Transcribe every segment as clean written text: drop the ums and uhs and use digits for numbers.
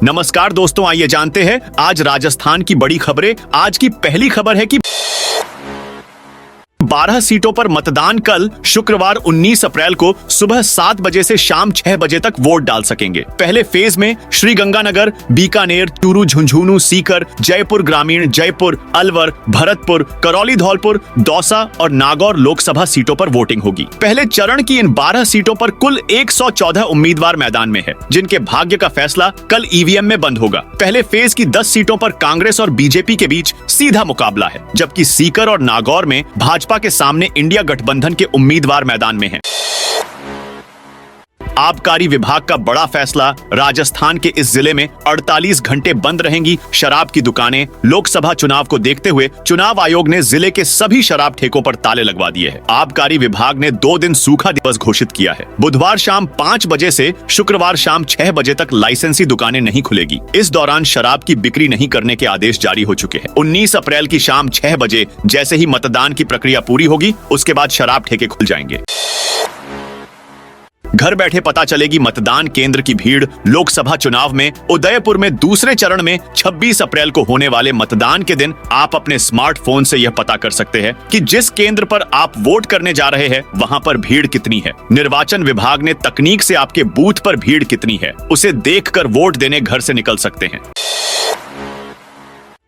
नमस्कार दोस्तों, आइए जानते हैं आज राजस्थान की बड़ी खबरें। आज की पहली खबर है कि 12 सीटों पर मतदान कल शुक्रवार 19 अप्रैल को सुबह 7 बजे से शाम 6 बजे तक वोट डाल सकेंगे। पहले फेज में श्रीगंगानगर, बीकानेर, चूरू, झुंझुनू, सीकर, जयपुर ग्रामीण, जयपुर, अलवर, भरतपुर, करौली, धौलपुर, दौसा और नागौर लोकसभा सीटों पर वोटिंग होगी। पहले चरण की इन 12 सीटों पर कुल 114 उम्मीदवार मैदान में है, जिनके भाग्य का फैसला कल ईवीएम में बंद होगा। पहले फेज की 10 सीटों पर कांग्रेस और बीजेपी के बीच सीधा मुकाबला है, जबकि सीकर और नागौर में भाजपा के सामने इंडिया गठबंधन के उम्मीदवार मैदान में हैं। आबकारी विभाग का बड़ा फैसला, राजस्थान के इस जिले में 48 घंटे बंद रहेंगी शराब की दुकानें। लोकसभा चुनाव को देखते हुए चुनाव आयोग ने जिले के सभी शराब ठेकों पर ताले लगवा दिए हैं। आबकारी विभाग ने 2 दिन सूखा दिवस घोषित किया है। बुधवार शाम 5 बजे से शुक्रवार शाम 6 बजे तक लाइसेंसी दुकानें नहीं खुलेगी। इस दौरान शराब की बिक्री नहीं करने के आदेश जारी हो चुके हैं। 19 अप्रैल की शाम 6 बजे जैसे ही मतदान की प्रक्रिया पूरी होगी, उसके बाद शराब ठेके खुल जाएंगे। घर बैठे पता चलेगी मतदान केंद्र की भीड़। लोकसभा चुनाव में उदयपुर में दूसरे चरण में 26 अप्रैल को होने वाले मतदान के दिन आप अपने स्मार्टफोन से यह पता कर सकते हैं कि जिस केंद्र पर आप वोट करने जा रहे हैं वहां पर भीड़ कितनी है। निर्वाचन विभाग ने तकनीक से आपके बूथ पर भीड़ कितनी है उसे देखकर वोट देने घर से निकल सकते हैं।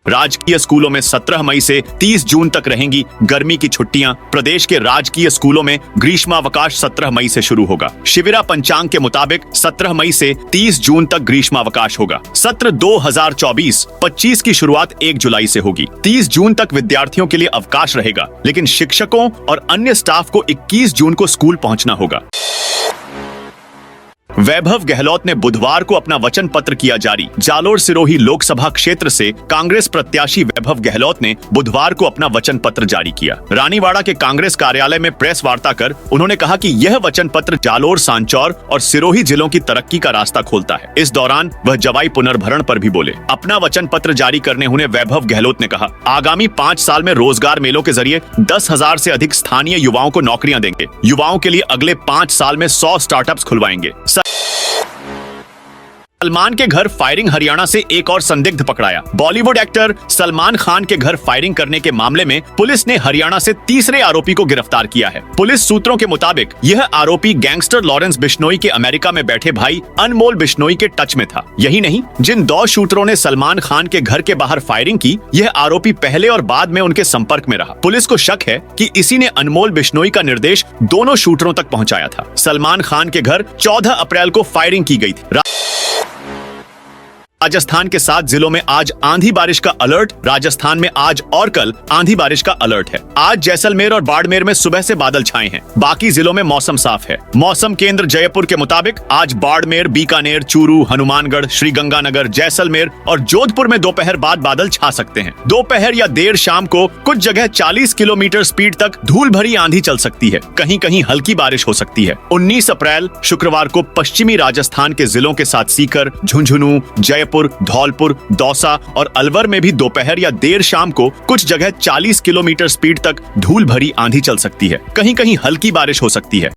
राजकीय स्कूलों में 17 मई से 30 जून तक रहेंगी गर्मी की छुट्टियां। प्रदेश के राजकीय स्कूलों में ग्रीष्मावकाश 17 मई से शुरू होगा। शिविरा पंचांग के मुताबिक 17 मई से 30 जून तक ग्रीष्मावकाश होगा। सत्र 2024-25 की शुरुआत 1 जुलाई से होगी। 30 जून तक विद्यार्थियों के लिए अवकाश रहेगा, लेकिन शिक्षकों और अन्य स्टाफ को 21 जून को स्कूल पहुंचना होगा। वैभव गहलोत ने बुधवार को अपना वचन पत्र किया जारी। जालोर सिरोही लोकसभा क्षेत्र से कांग्रेस प्रत्याशी वैभव गहलोत ने बुधवार को अपना वचन पत्र जारी किया। रानीवाड़ा के कांग्रेस कार्यालय में प्रेस वार्ता कर उन्होंने कहा कि यह वचन पत्र जालोर, सांचौर और सिरोही जिलों की तरक्की का रास्ता खोलता है। इस दौरान वह जवाई पुनर्भरण पर भी बोले। अपना वचन पत्र जारी करने हुए वैभव गहलोत ने कहा, आगामी 5 साल में रोजगार मेलों के जरिए 10,000 से अधिक स्थानीय युवाओं को नौकरियां देंगे। युवाओं के लिए अगले 5 साल में 100 स्टार्टअप्स खुलवाएंगे। सलमान के घर फायरिंग, हरियाणा से एक और संदिग्ध पकड़ाया। बॉलीवुड एक्टर सलमान खान के घर फायरिंग करने के मामले में पुलिस ने हरियाणा से तीसरे आरोपी को गिरफ्तार किया है। पुलिस सूत्रों के मुताबिक यह आरोपी गैंगस्टर लॉरेंस बिश्नोई के अमेरिका में बैठे भाई अनमोल बिश्नोई के टच में था। यही नहीं, जिन 2 शूटरों ने सलमान खान के घर के बाहर फायरिंग की, यह आरोपी पहले और बाद में उनके संपर्क में रहा। पुलिस को शक है कि इसी ने अनमोल बिश्नोई का निर्देश दोनों शूटरों तक पहुंचाया था। सलमान खान के घर 14 अप्रैल को फायरिंग की गई थी। राजस्थान के 7 जिलों में आज आंधी बारिश का अलर्ट। राजस्थान में आज और कल आंधी बारिश का अलर्ट है। आज जैसलमेर और बाड़मेर में सुबह से बादल छाए हैं। बाकी जिलों में मौसम साफ है। मौसम केंद्र जयपुर के मुताबिक आज बाड़मेर, बीकानेर, चूरू, हनुमानगढ़, श्रीगंगानगर, जैसलमेर और जोधपुर में दोपहर बाद बादल छा सकते हैं। दोपहर या देर शाम को कुछ जगह 40 किलोमीटर स्पीड तक धूल भरी आंधी चल सकती है। कहीं कहीं हल्की बारिश हो सकती है। 19 अप्रैल शुक्रवार को पश्चिमी राजस्थान के जिलों के साथ सीकर, झुंझुनू, जयपुर, धौलपुर, दौसा और अलवर में भी दोपहर या देर शाम को कुछ जगह 40 किलोमीटर स्पीड तक धूल भरी आंधी चल सकती है। कहीं कहीं हल्की बारिश हो सकती है।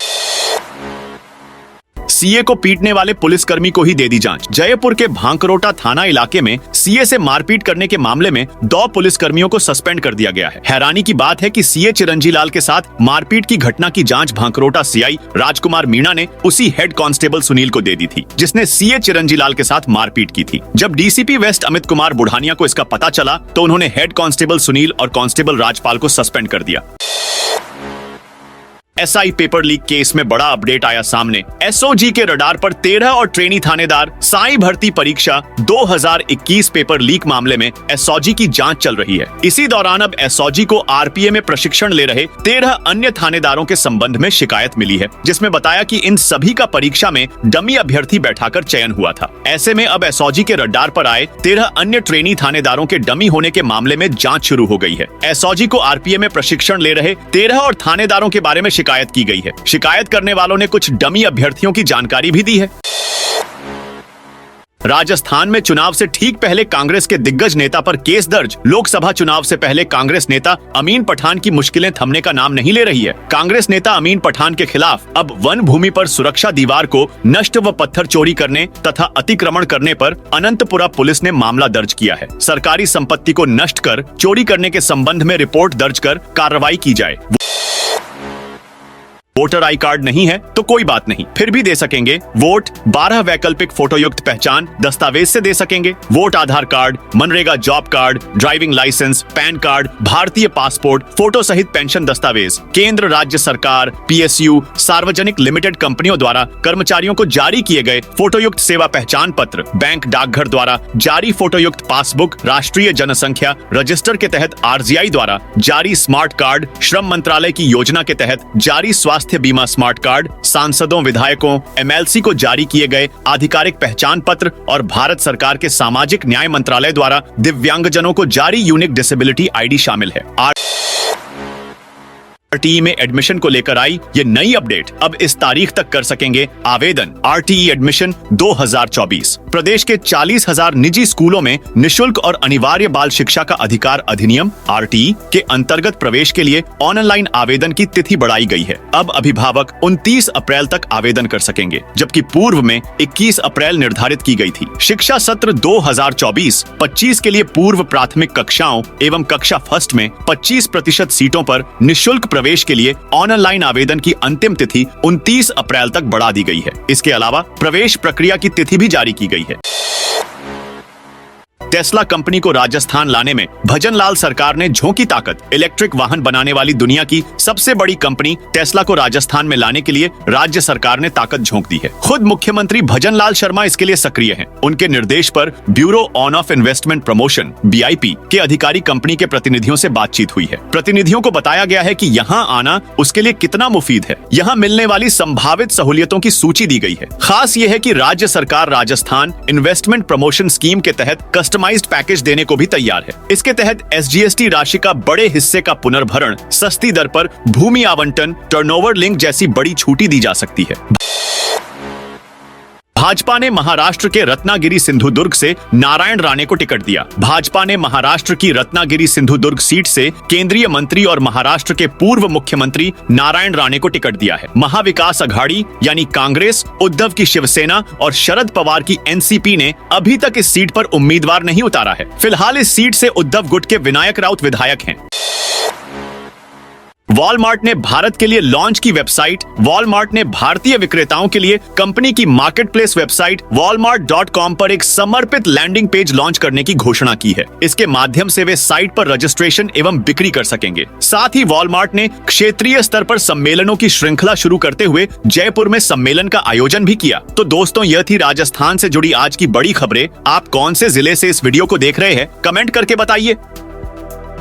सीए को पीटने वाले पुलिसकर्मी को ही दे दी जांच। जयपुर के भांकरोटा थाना इलाके में सीए से मारपीट करने के मामले में 2 पुलिसकर्मियों को सस्पेंड कर दिया गया है। हैरानी की बात है कि सीए चिरंजी लाल के साथ मारपीट की घटना की जांच भांकरोटा सीआई राजकुमार मीणा ने उसी हेड कांस्टेबल सुनील को दे दी थी, जिसने सीए चिरंजी लाल के साथ मारपीट की थी। जब डीसीपी वेस्ट अमित कुमार बुढ़ानिया को इसका पता चला तो उन्होंने हेड कांस्टेबल सुनील और कांस्टेबल राजपाल को सस्पेंड कर दिया। एसआई पेपर लीक केस में बड़ा अपडेट आया सामने। एसओजी के रडार पर 13 और ट्रेनी थानेदार साई भर्ती परीक्षा 2021 पेपर लीक मामले में एसओजी की जांच चल रही है। इसी दौरान अब एसओजी को आरपीए में प्रशिक्षण ले रहे 13 अन्य थानेदारों के संबंध में शिकायत मिली है, जिसमें बताया कि इन सभी का परीक्षा में डमी अभ्यर्थी बैठाकर चयन हुआ था। ऐसे में अब एसओजी के रडार पर आए 13 अन्य ट्रेनी थानेदारों के डमी होने के मामले में जांच शुरू हो गई है। एसओजी को आरपीए में प्रशिक्षण ले रहे 13 और थानेदारों के बारे में शिकायत की गई है। शिकायत करने वालों ने कुछ डमी अभ्यर्थियों की जानकारी भी दी है। राजस्थान में चुनाव से ठीक पहले कांग्रेस के दिग्गज नेता पर केस दर्ज। लोकसभा चुनाव से पहले कांग्रेस नेता अमीन पठान की मुश्किलें थमने का नाम नहीं ले रही है। कांग्रेस नेता अमीन पठान के खिलाफ अब वन भूमि पर सुरक्षा दीवार को नष्ट व पत्थर चोरी करने तथा अतिक्रमण करने पर अनंतपुरा पुलिस ने मामला दर्ज किया है। सरकारी संपत्ति को नष्ट कर चोरी करने के संबंध में रिपोर्ट दर्ज कर कार्रवाई की जाए। वोटर आई कार्ड नहीं है तो कोई बात नहीं, फिर भी दे सकेंगे वोट। 12 वैकल्पिक फोटोयुक्त पहचान दस्तावेज से दे सकेंगे vote. Aadhaar card, MNREGA job card, driving licence, PAN card, भारतीय पासपोर्ट, फोटो सहित पेंशन दस्तावेज। केंद्र राज्य सरकार, PSU, सार्वजनिक लिमिटेड कंपनियों द्वारा कर्मचारियों को जारी किए गए फोटोयुक्त सेवा पहचान पत्र, बैंक डाकघर द्वारा जारी फोटोयुक्त पासबुक, राष्ट्रीय जनसंख्या रजिस्टर के तहत RGI द्वारा जारी स्मार्ट कार्ड, श्रम मंत्रालय की योजना के तहत जारी स्वास्थ्य बीमा स्मार्ट कार्ड, सांसदों विधायकों MLC को जारी किए गए आधिकारिक पहचान पत्र और भारत सरकार के सामाजिक न्याय मंत्रालय द्वारा दिव्यांगजनों को जारी यूनिक डिसेबिलिटी ID शामिल है। RTE में एडमिशन को लेकर आई ये नई अपडेट। अब इस तारीख तक कर सकेंगे आवेदन। RTE admission 2024। प्रदेश के 40,000 निजी स्कूलों में निशुल्क और अनिवार्य बाल शिक्षा का अधिकार अधिनियम RTE के अंतर्गत प्रवेश के लिए ऑनलाइन आवेदन की तिथि बढ़ाई गई है। अब अभिभावक 29 अप्रैल तक आवेदन कर सकेंगे, जबकि पूर्व में 21 अप्रैल निर्धारित की गई थी। शिक्षा सत्र 2024-25 के लिए पूर्व प्राथमिक कक्षाओं एवं कक्षा फर्स्ट में 25% सीटों पर निशुल्क प्रवेश के लिए ऑनलाइन आवेदन की अंतिम तिथि 29 अप्रैल तक बढ़ा दी गई है। इसके अलावा प्रवेश प्रक्रिया की तिथि भी जारी की गई है। टेस्ला कंपनी को राजस्थान लाने में भजनलाल सरकार ने झोंकी ताकत। इलेक्ट्रिक वाहन बनाने वाली दुनिया की सबसे बड़ी कंपनी टेस्ला को राजस्थान में लाने के लिए राज्य सरकार ने ताकत झोंक दी है। खुद मुख्यमंत्री भजनलाल शर्मा इसके लिए सक्रिय हैं। उनके निर्देश पर bureau on off investment promotion BIP के अधिकारी कंपनी के प्रतिनिधियों से बातचीत हुई है। प्रतिनिधियों को बताया गया है कि यहाँ आना उसके लिए कितना मुफीद है। यहाँ मिलने वाली संभावित सहूलियतों की सूची दी गई है। खास यह है कि राज्य सरकार राजस्थान इन्वेस्टमेंट प्रमोशन स्कीम के तहत कस्टमाइज्ड पैकेज देने को भी तैयार है। इसके तहत SGST राशि का बड़े हिस्से का पुनर्भरण, सस्ती दर पर भूमि आवंटन, टर्नओवर लिंक जैसी बड़ी छूटी दी जा सकती है। भाजपा ने महाराष्ट्र के रत्नागिरी सिंधुदुर्ग से नारायण राणे को टिकट दिया। भाजपा ने महाराष्ट्र की रत्नागिरी सिंधुदुर्ग सीट से केंद्रीय मंत्री और महाराष्ट्र के पूर्व मुख्यमंत्री नारायण राणे को टिकट दिया है। महाविकास अघाड़ी यानी कांग्रेस, उद्धव की शिवसेना और शरद पवार की NCP ने अभी तक इस सीट पर उम्मीदवार नहीं उतारा है। फिलहाल इस सीट से उद्धव गुट के विनायक राउत विधायक हैं। वॉलमार्ट ने भारत के लिए लॉन्च की वेबसाइट। वॉलमार्ट ने भारतीय विक्रेताओं के लिए कंपनी की मार्केटप्लेस वेबसाइट walmart.com पर एक समर्पित लैंडिंग पेज लॉन्च करने की घोषणा की है। इसके माध्यम से वे साइट पर रजिस्ट्रेशन एवं बिक्री कर सकेंगे। साथ ही वॉलमार्ट ने क्षेत्रीय स्तर पर सम्मेलनों की श्रृंखला शुरू करते हुए जयपुर में सम्मेलन का आयोजन भी किया। तो दोस्तों, यह थी राजस्थान से जुड़ी आज की बड़ी खबरें। आप कौन से जिले से इस वीडियो को देख रहे हैं, कमेंट करके बताइए।